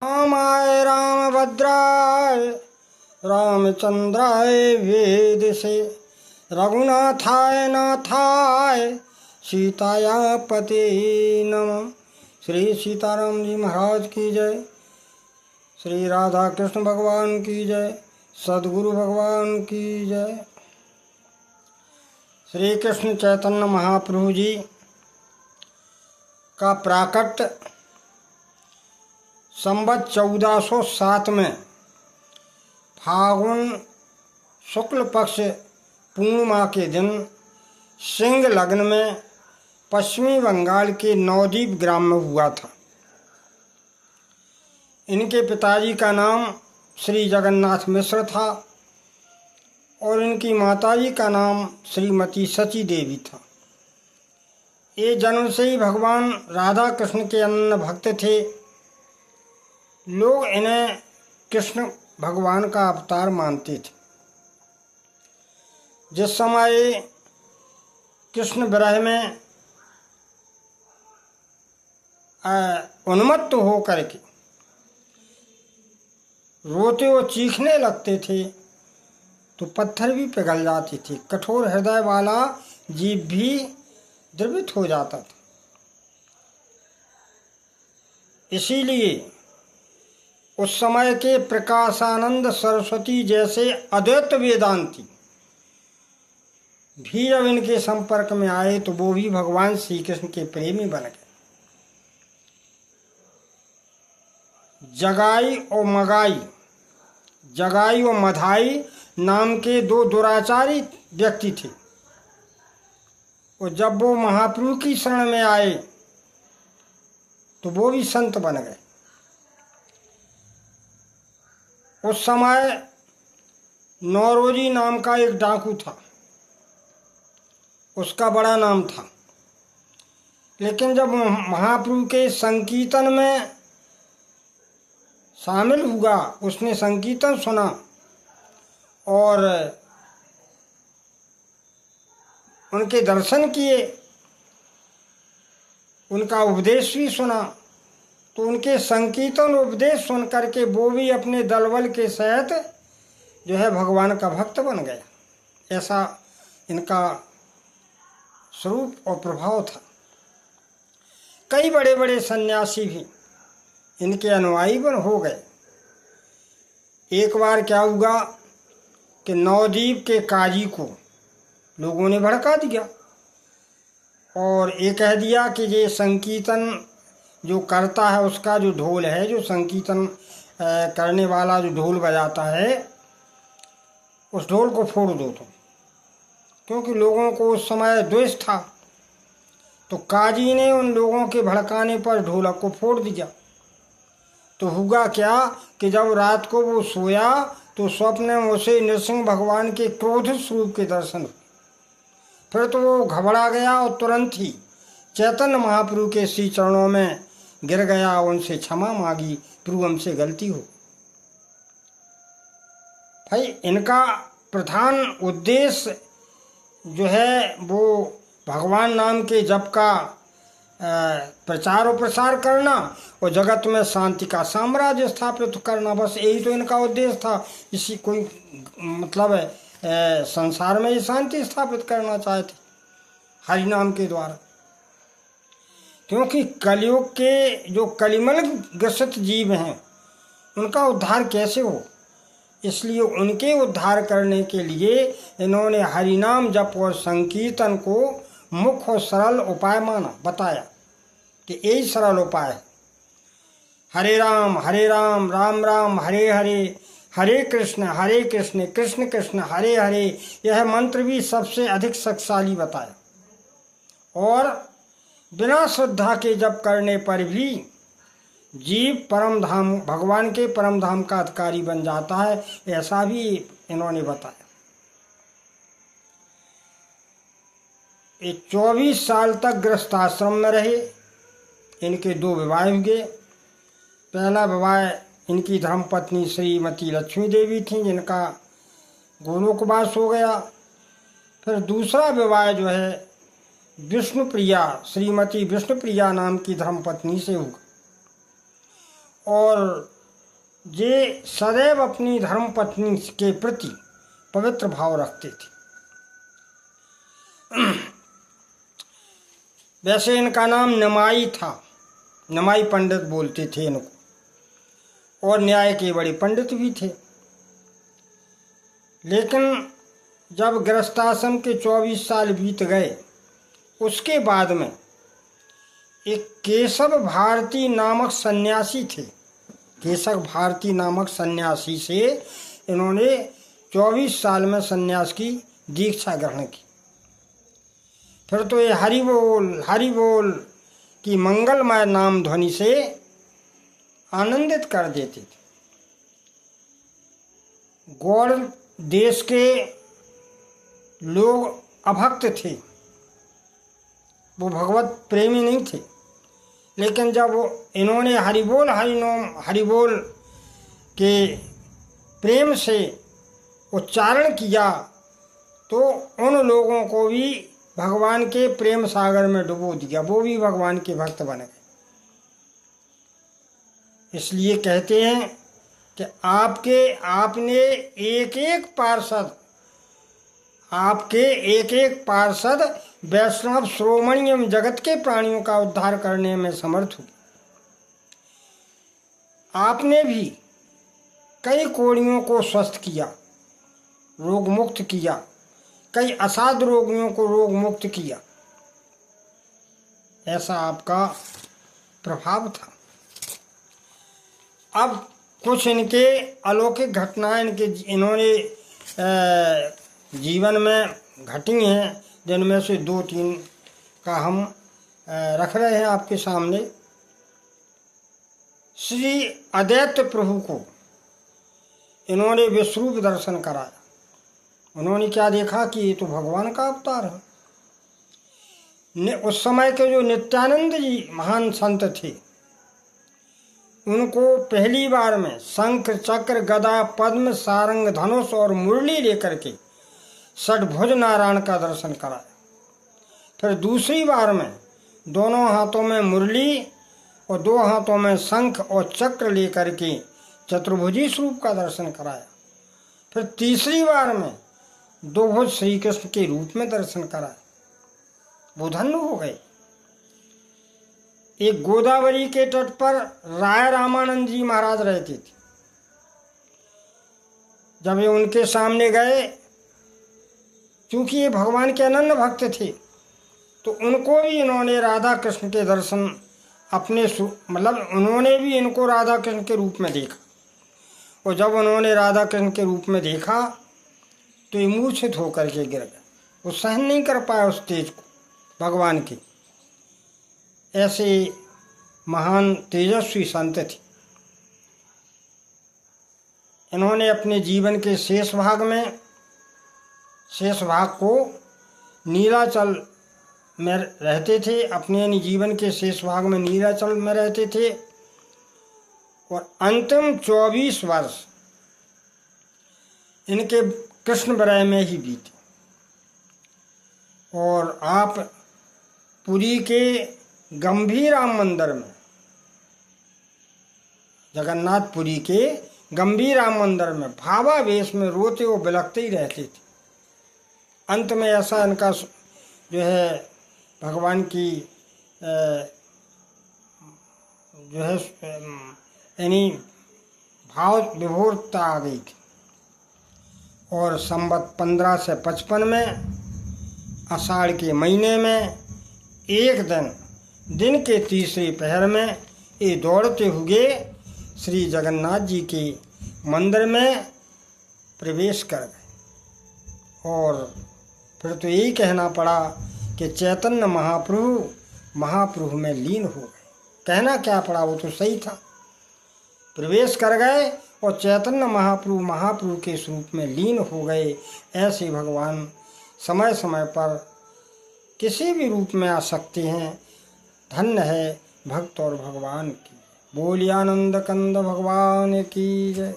रामाय रामभद्राय रामचंद्राय वेदसे रघुनाथाय नाथाय सीताया पते नमः। श्री सीताराम जी महाराज की जय। श्री राधा कृष्ण भगवान की जय। सद्गुरु भगवान की जय। श्री कृष्ण चैतन्य महाप्रभु जी का प्राकट्य संवत 1407 में फागुन शुक्ल पक्ष पूर्णिमा के दिन सिंह लग्न में पश्चिमी बंगाल के नवद्वीप ग्राम में हुआ था। इनके पिताजी का नाम श्री जगन्नाथ मिश्र था और इनकी माताजी का नाम श्रीमती सची देवी था। ये जन्म से ही भगवान राधा कृष्ण के अनन्य भक्त थे। लोग इन्हें कृष्ण भगवान का अवतार मानते थे। जिस समय कृष्ण विरह में उन्मत्त होकर के रोते और चीखने लगते थे तो पत्थर भी पिघल जाते थे। कठोर हृदय वाला जीव भी द्रवित हो जाता था। इसीलिए उस समय के प्रकाशानंद सरस्वती जैसे अद्वैत वेदांती भी जब इनके संपर्क में आए तो वो भी भगवान श्री कृष्ण के प्रेमी बन गए। जगाई और मधाई नाम के दो दुराचारी व्यक्ति थे और जब वो महाप्रभु की शरण में आए तो वो भी संत बन गए। उस समय नौरोजी नाम का एक डाकू था, उसका बड़ा नाम था। लेकिन जब महाप्रभु के संकीर्तन में शामिल हुआ, उसने संकीर्तन सुना और उनके दर्शन किए, उनका उपदेश भी सुना, तो उनके संकीर्तन उपदेश सुन करके वो भी अपने दलबल के सहित जो है भगवान का भक्त बन गया। ऐसा इनका स्वरूप और प्रभाव था। कई बड़े बड़े सन्यासी भी इनके अनुयायी बन हो गए। एक बार क्या हुआ कि नवद्वीप के काजी को लोगों ने भड़का दिया और ये कह दिया कि ये संकीर्तन जो करता है उसका जो ढोल है, जो संकीर्तन करने वाला जो ढोल बजाता है, उस ढोल को फोड़ दो तुम। क्योंकि लोगों को उस समय द्वेष था। तो काजी ने उन लोगों के भड़काने पर ढोलक को फोड़ दिया। तो हुआ क्या कि जब रात को वो सोया तो स्वप्न में उसे नृसिंह भगवान के क्रोध स्वरूप के दर्शन हुए। फिर तो वो घबरा गया और तुरंत ही चैतन्य महाप्रभु के श्री चरणों में गिर गया, उनसे क्षमा मांगी, प्रभु हमसे गलती हो। भाई इनका प्रधान उद्देश्य जो है वो भगवान नाम के जप का प्रचार और प्रसार करना और जगत में शांति का साम्राज्य स्थापित करना, बस यही तो इनका उद्देश्य था। इसी कोई मतलब संसार में ही शांति स्थापित करना चाहते हरि नाम के द्वारा। क्योंकि कलयुग के जो कलिमल ग्रसित जीव हैं उनका उद्धार कैसे हो, इसलिए उनके उद्धार करने के लिए इन्होंने हरिनाम जप और संकीर्तन को मुख्य और सरल उपाय माना, बताया कि यही सरल उपाय है। हरे राम राम राम हरे हरे, हरे कृष्ण कृष्ण कृष्ण हरे हरे, यह मंत्र भी सबसे अधिक शक्तिशाली बताया। और बिना श्रद्धा के जप करने पर भी जीव परम धाम, भगवान के परम धाम का अधिकारी बन जाता है, ऐसा भी इन्होंने बताया। ये 24 साल तक गृहस्थाश्रम में रहे। इनके 2 विवाह हुए। पहला विवाह इनकी धर्मपत्नी श्रीमती लक्ष्मी देवी थी, जिनका गोलोकवास हो गया। फिर दूसरा विवाह जो है विष्णुप्रिया, श्रीमती विष्णुप्रिया नाम की धर्मपत्नी से हुआ। और ये सदैव अपनी धर्म पत्नी के प्रति पवित्र भाव रखते थे। वैसे इनका नाम निमाई था, निमाई पंडित बोलते थे इनको, और न्याय के बड़े पंडित भी थे। लेकिन जब गृहस्थाश्रम के 24 साल बीत गए, उसके बाद में एक केशव भारती नामक सन्यासी थे। केशव भारती नामक सन्यासी से इन्होंने 24 साल में सन्यास की दीक्षा ग्रहण की। फिर तो ये हरि बोल की मंगलमय नाम ध्वनि से आनंदित कर देते थे। गौड़ देश के लोग अभक्त थे, वो भगवत प्रेमी नहीं थे। लेकिन जब इन्होंने हरि बोल के प्रेम से उच्चारण किया तो उन लोगों को भी भगवान के प्रेम सागर में डुबो दिया, वो भी भगवान के भक्त बन गए। इसलिए कहते हैं कि आपने एक एक पार्षद वैष्णव श्रोमणी एवं जगत के प्राणियों का उद्धार करने में समर्थ हुए। आपने भी कई कोढ़ियों को स्वस्थ किया, रोग मुक्त किया, कई असाध्य रोगियों को रोग मुक्त किया। ऐसा आपका प्रभाव था। अब कुछ इनके अलौकिक घटनाएं इन्होंने जीवन में घटी हैं, जिनमें से 2-3 का हम रख रहे हैं आपके सामने। श्री अद्वैत प्रभु को इन्होंने विश्वरूप दर्शन कराया। उन्होंने क्या देखा कि ये तो भगवान का अवतार है। उस समय के जो नित्यानंद जी महान संत थे, उनको पहली बार में शंख चक्र गदा पद्म सारंग धनुष और मुरली लेकर के षटभुज नारायण का दर्शन कराया। फिर दूसरी बार में दोनों हाथों में मुरली और 2 हाथों में शंख और चक्र लेकर के चतुर्भुजी स्वरूप का दर्शन कराया। फिर तीसरी बार में 2 भुज श्री कृष्ण के रूप में दर्शन कराया। वो धन्य हो गए। एक गोदावरी के तट पर राय रामानंद जी महाराज रहते थे। जब ये उनके सामने गए, क्योंकि ये भगवान के अनन्य भक्त थे, तो उनको भी इन्होंने राधा कृष्ण के दर्शन उन्होंने भी इनको राधा कृष्ण के रूप में देखा। और जब उन्होंने राधा कृष्ण के रूप में देखा तो ये मूर्छित होकर के गिर गए। वो सहन नहीं कर पाया उस तेज को भगवान की। ऐसे महान तेजस्वी संत थे। इन्होंने अपने जीवन के शेष भाग को नीलाचल में रहते थे। अपने जीवन के शेष भाग में नीलाचल में रहते थे और अंतिम 24 वर्ष इनके कृष्ण विरह में ही बीते। और आप पुरी के गंभीराम मंदिर में, जगन्नाथपुरी के गंभीराम मंदिर में भावावेश में रोते और बिलखते ही रहते थे। अंत में ऐसा इनका जो है भगवान की जो है यानी भाव विभोरता आ गई थी। और संवत 1555 में आषाढ़ के महीने में एक दिन के तीसरे पहर में ये दौड़ते हुए श्री जगन्नाथ जी के मंदिर में प्रवेश कर गए। और फिर तो यही कहना पड़ा कि चैतन्य महाप्रभु में लीन हो गए। कहना क्या पड़ा, वो तो सही था। प्रवेश कर गए और चैतन्य महाप्रभु के स्वरूप में लीन हो गए। ऐसे भगवान समय समय पर किसी भी रूप में आ सकते हैं। धन्य है भक्त और भगवान की। बोलिए आनंद कंद भगवान की जय।